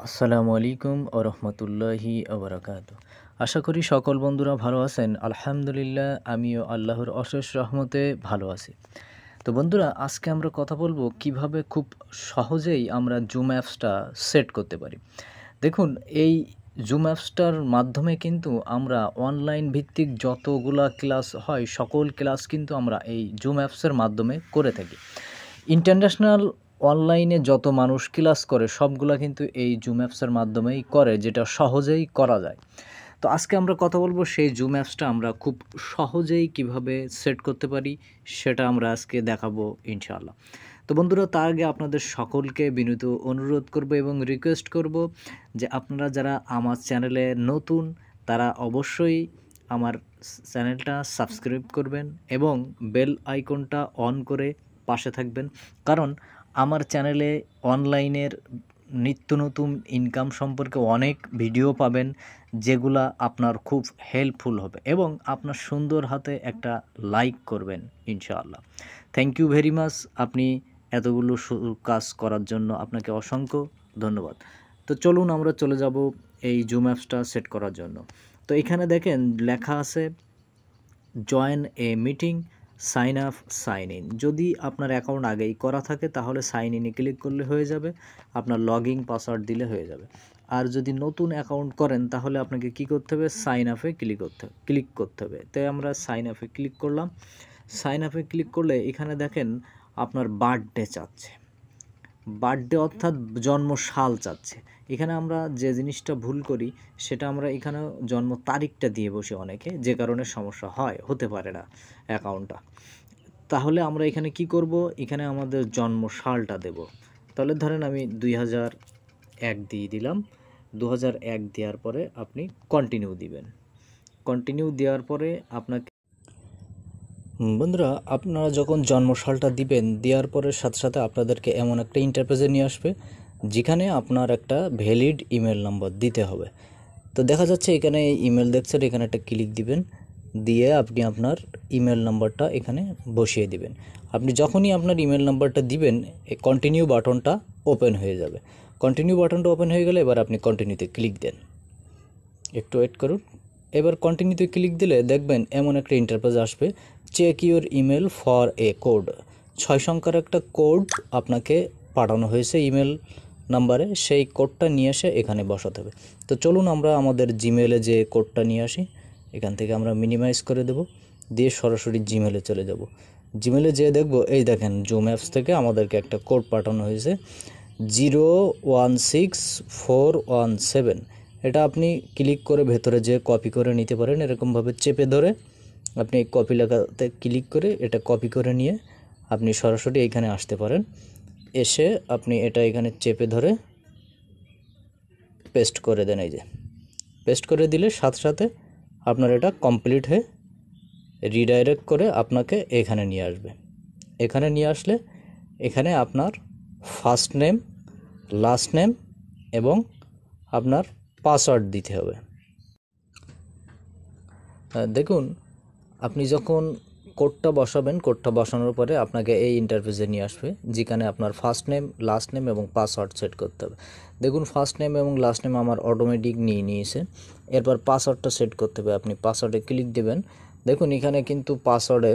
আসসালামু আলাইকুম ও রহমতুল্লাহি ওবরাকাতু। আশা করি সকল বন্ধুরা ভালো আছেন। আলহামদুলিল্লাহ, আমিও আল্লাহর অশেষ রহমতে ভালো আছি। তো বন্ধুরা, আজকে আমরা কথা বলবো কিভাবে খুব সহজেই আমরা জুম অ্যাপসটা সেট করতে পারি। দেখুন, এই জুম অ্যাপসটার মাধ্যমে কিন্তু আমরা অনলাইন ভিত্তিক যতগুলা ক্লাস হয় সকল ক্লাস কিন্তু আমরা এই জুম অ্যাপসের মাধ্যমে করে থাকি। ইন্টারন্যাশনাল অনলাইনে যত মানুষ ক্লাস করে সবগুলা কিন্তু এই জুম অ্যাপসের মাধ্যমেই করে, যেটা সহজেই করা যায়। তো আজকে আমরা কথা বলবো সেই জুম অ্যাপসটা আমরা খুব সহজেই কিভাবে সেট করতে পারি, সেটা আমরা আজকে দেখাবো ইনশাআল্লাহ। তো বন্ধুরা, তার আগে আপনাদের সকলকে বিনীত অনুরোধ করব এবং রিকোয়েস্ট করব যে আপনারা যারা আমার চ্যানেলে নতুন তারা অবশ্যই আমার চ্যানেলটা সাবস্ক্রাইব করবেন এবং বেল আইকনটা অন করে পাশে থাকবেন। কারণ আমার চ্যানেলে অনলাইনের নিত্য নতুন ইনকাম সম্পর্কে অনেক ভিডিও পাবেন, যেগুলা আপনার খুব হেল্পফুল হবে এবং আপনার সুন্দর হাতে একটা লাইক করবেন ইনশাআল্লাহ। Thank you very much. আপনি এতগুলো কাজ করার জন্য আপনাকে অসংখ্য ধন্যবাদ। তো চলুন আমরা চলে যাব এই জুম অ্যাপসটা সেট করার জন্য। তো এখানে দেখেন লেখা আছে join a meeting, sign up, sign in. যদি আপনার অ্যাকাউন্ট আগেই করা থাকে তাহলে সাইন ইনে ক্লিক করলে হয়ে যাবে, আপনার লগ ইন পাসওয়ার্ড দিলে হয়ে যাবে। আর যদি নতুন অ্যাকাউন্ট করেন তাহলে আপনাকে কি করতে হবে, সাইন আপে ক্লিক করতে হবে। তাই আমরা সাইন আপে ক্লিক করলাম। সাইন আপে ক্লিক করলে এখানে দেখেন আপনার বার্থডে চাচ্ছে, বার্থডে অর্থাৎ জন্ম সাল চাচ্ছে। এখানে আমরা যে জিনিসটা ভুল করি সেটা আমরা এখানে জন্ম তারিখটা দিয়ে বসি অনেকে, যে কারণে সমস্যা হতে পারে না অ্যাকাউন্টটা। তাহলে আমরা এখানে কি করব, এখানে আমাদের জন্ম সালটা দেব। তাহলে ধরেন আমি 2001 দিয়ে দিলাম। 2001 দেওয়ার পরে আপনি কন্টিনিউ দিবেন। কন্টিনিউ দেওয়ার পরে আপনাকে বন্ধুরা, আপনারা যখন জন্মসালটা দিবেন, দেওয়ার পরে সাথে সাথে আপনাদেরকে এমন একটা ইন্টারফেসে নিয়ে আসবে যেখানে আপনার একটা ভ্যালিড ইমেল নাম্বার দিতে হবে। তো দেখা যাচ্ছে এখানে ইমেল দেখছেন, এখানে একটা ক্লিক দিবেন, দিয়ে আপনি আপনার ইমেল নাম্বারটা এখানে বসিয়ে দিবেন। আপনি যখনই আপনার ইমেল নাম্বারটা দিবেন, এই কন্টিনিউ বাটনটা ওপেন হয়ে যাবে। কন্টিনিউ বাটনটা ওপেন হয়ে গেলে এবার আপনি কন্টিনিউতে ক্লিক দেন। একটু ওয়েট করুন। এবার কন্টিনিউতে ক্লিক দিলে দেখবেন এমন একটা ইন্টারফেস আসবে, check your email for a code. 6 সংখ্যার একটা কোড আপনাকে পাঠানো হয়েছে ইমেল নাম্বারে, সেই কোডটা নিয়ে এসে এখানে বসাতে হবে। তো চলুন আমরা আমাদের জিমেলে যে কোডটা নিয়ে আসি। এখান থেকে আমরা মিনিমাইজ করে দেব, দিয়ে সরাসরি জিমেলে চলে যাব। জিমেলে যেয়ে দেখব, এই দেখেন জুম অ্যাপস থেকে আমাদেরকে একটা কোড পাঠানো হয়েছে 016417। এটা আপনি ক্লিক করে ভেতরে যে কপি করে নিতে পারেন, এরকমভাবে চেপে ধরে আপনি কপি লেখাতে ক্লিক করে এটা কপি করে নিয়ে আপনি সরাসরি এইখানে আসতে পারেন। এসে আপনি এটা এখানে চেপে ধরে পেস্ট করে দেন। এই যে পেস্ট করে দিলে সাথে সাথে আপনার এটা কমপ্লিট হয়ে রিডাইরেক্ট করে আপনাকে এখানে নিয়ে আসবে। এখানে নিয়ে আসলে এখানে আপনার ফার্স্ট নেম, লাস্ট নেম এবং আপনার পাসওয়ার্ড দিতে হবে। দেখুন, আপনি যখন কোডটা বসাবেন, কোডটা বসানোর পরে আপনাকে এই ইন্টারফেসে নিয়ে আসবে যেখানে আপনার ফার্স্ট নেম, লাস্ট নেম এবং পাসওয়ার্ড সেট করতে হবে। দেখুন, ফার্স্ট নেম এবং লাস্ট নেম আমার অটোমেটিক নিয়েছে। এরপর পাসওয়ার্ডটা সেট করতে হবে। আপনি পাসওয়ার্ডে ক্লিক দেবেন। দেখুন এখানে কিন্তু পাসওয়ার্ডে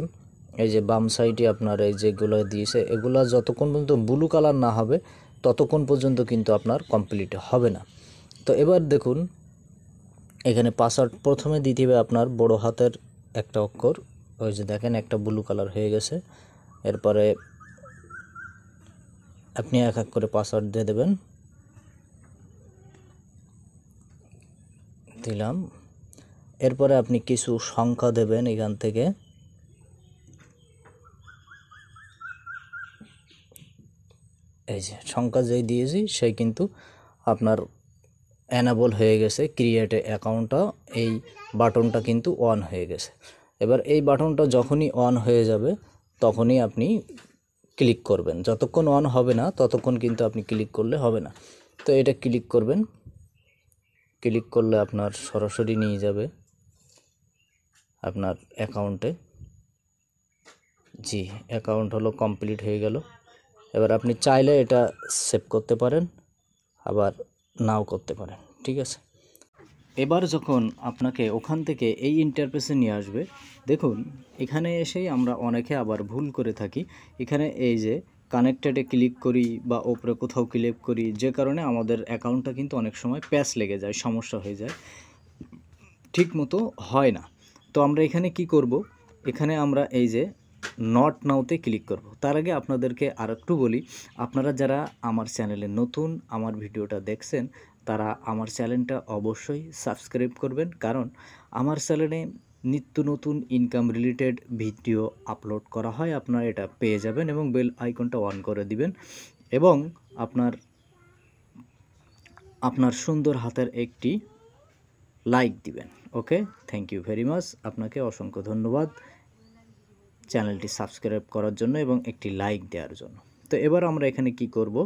এই যে বাম সাইডে আপনার এই যেগুলো দিয়েছে, এগুলো যতক্ষণ পর্যন্ত ব্লু কালার না হবে ততক্ষণ পর্যন্ত কিন্তু আপনার কমপ্লিট হবে না। তো এবার দেখুন এখানে পাসওয়ার্ড প্রথমে দিতে হবে আপনার বড় হাতের একটা অক্ষর। ওই যে দেখেন একটা ব্লু কালার হয়ে গেছে। এরপরে আপনি এক এক করে পাসওয়ার্ড দিয়ে দেবেন। দিলাম। এরপরে আপনি কিছু সংখ্যা দেবেন এখান থেকে। এই যে সংখ্যা যেই দিয়েছি সেই কিন্তু আপনার অ্যানাবল হয়ে গেছে, ক্রিয়েট অ্যাকাউন্টটা, এই বাটনটা কিন্তু অন হয়ে গেছে। এবার এই বাটনটা যখনই অন হয়ে যাবে তখনই আপনি ক্লিক করবেন। যতক্ষণ অন হবে না ততক্ষণ কিন্তু আপনি ক্লিক করলে হবে না। তো এটা ক্লিক করবেন। ক্লিক করলে আপনার সরাসরি নিয়ে যাবে আপনার অ্যাকাউন্টে। জি, অ্যাকাউন্ট হলো কমপ্লিট হয়ে গেল। এবার আপনি চাইলে এটা সেভ করতে পারেন, আবার নাও করতে পারেন। ঠিক আছে, এবার যখন আপনাকে ওখান থেকে এই ইন্টারফেসে নিয়ে আসবে, দেখুন এখানে এসেই আমরা অনেকে আবার ভুল করে থাকি। এখানে এই যে কানেক্টেডে ক্লিক করি বা ওপরে কোথাও ক্লিক করি, যে কারণে আমাদের অ্যাকাউন্টটা কিন্তু অনেক সময় প্যাচ লেগে যায়, সমস্যা হয়ে যায়, ঠিক মতো হয় না। তো আমরা এখানে কি করব, এখানে আমরা এই যে নট নাওতে ক্লিক করব। তার আগে আপনাদেরকে আর একটু বলি, আপনারা যারা আমার চ্যানেলে নতুন আমার ভিডিওটা দেখছেন, তারা আমার চ্যানেলটা অবশ্যই সাবস্ক্রাইব করবেন, কারণ আমার চ্যানেলে নিত্য নতুন ইনকাম রিলেটেড ভিডিও আপলোড করা হয়। আপনারা এটা পেয়ে যাবেন এবং বেল আইকনটা অন করে দিবেন এবং আপনার সুন্দর হাতের একটি লাইক দিবেন। ওকে, থ্যাংক ইউ ভেরি মাচ, আপনাকে অসংখ্য ধন্যবাদ চ্যানেলটি সাবস্ক্রাইব করার জন্য এবং একটি লাইক দেওয়ার জন্য। তো এবার আমরা এখানে কি করব,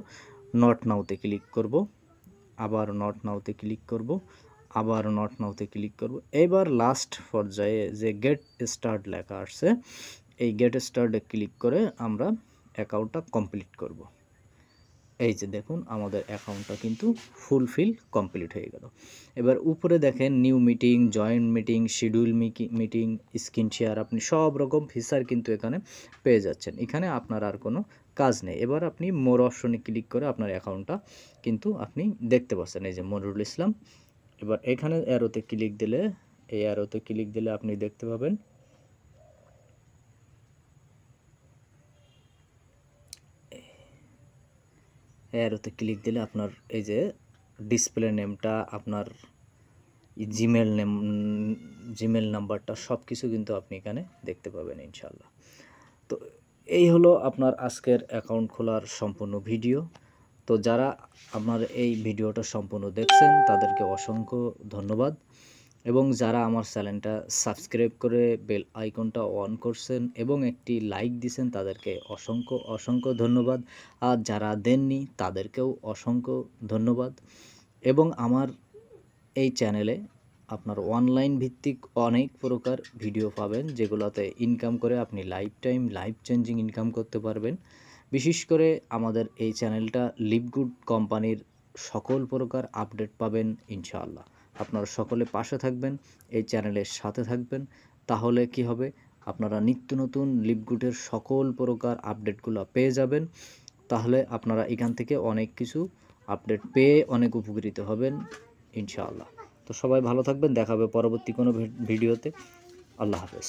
নট নাওতে ক্লিক করব, আবার নট নাওতে ক্লিক করব, আবার নট নাওতে ক্লিক করব। এবার লাস্ট পর্যায়ে যে গেট স্টার্ট লেখা আসছে, এই গেট স্টার্টে ক্লিক করে আমরা অ্যাকাউন্টটা কমপ্লিট করব। এই যে দেখুন আমাদের অ্যাকাউন্টটা কিন্তু ফুলফিল কমপ্লিট হয়ে গেল। এবার উপরে দেখেন new meeting, joint meeting, schedule meeting, screen share, আপনি সব রকম ফিচার কিন্তু এখানে পেয়ে যাচ্ছেন। এখানে আপনার আর কোনো কাজ নেই। এবার আপনি মোর অপশনে ক্লিক করে আপনার অ্যাকাউন্টটা কিন্তু আপনি দেখতে পাচ্ছেন, এই যে মনিরুল ইসলাম। এবার এখানে অ্যারোতে ক্লিক দিলে, এই অ্যারোতে ক্লিক দিলে আপনি দেখতে পাবেন অ্যারোতে ক্লিক দিলে আপনার এই যে ডিসপ্লে নেমটা, আপনার জিমেল নাম্বারটা সব কিছু কিন্তু আপনি এখানে দেখতে পাবেন ইনশাল্লাহ। তো এই হলো আপনার আজকের অ্যাকাউন্ট খোলার সম্পূর্ণ ভিডিও। তো যারা আপনার এই ভিডিওটা সম্পূর্ণ দেখছেন তাদেরকে অসংখ্য ধন্যবাদ, এবং যারা আমার চ্যানেলটা সাবস্ক্রাইব করে বেল আইকনটা অন করছেন এবং একটি লাইক দিয়েছেন তাদেরকে অসংখ্য অসংখ্য ধন্যবাদ। আর যারা দেননি তাদেরকেও অসংখ্য ধন্যবাদ। এবং আমার এই চ্যানেলে আপনার অনলাইন ভিত্তিক অনেক প্রকার ভিডিও পাবেন, যেগুলোতে ইনকাম করে আপনি লাইফ চেঞ্জিং ইনকাম করতে পারবেন। বিশেষ করে আমাদের এই চ্যানেলটা লিভগুড কোম্পানির সকল প্রকার আপডেট পাবেন ইনশাআল্লাহ। আপনারা সকলে পাশে থাকবেন, এই চ্যানেলের সাথে থাকবেন, তাহলে কি হবে, আপনারা নিত্য নতুন লিভগুডের সকল প্রকার আপডেটগুলো পেয়ে যাবেন। তাহলে আপনারা এখান থেকে অনেক কিছু আপডেট পেয়ে অনেক উপকৃত হবেন ইনশাআল্লাহ। তো সবাই ভালো থাকবেন, দেখা হবে পরবর্তী কোনো ভিডিওতে। আল্লাহ হাফেজ।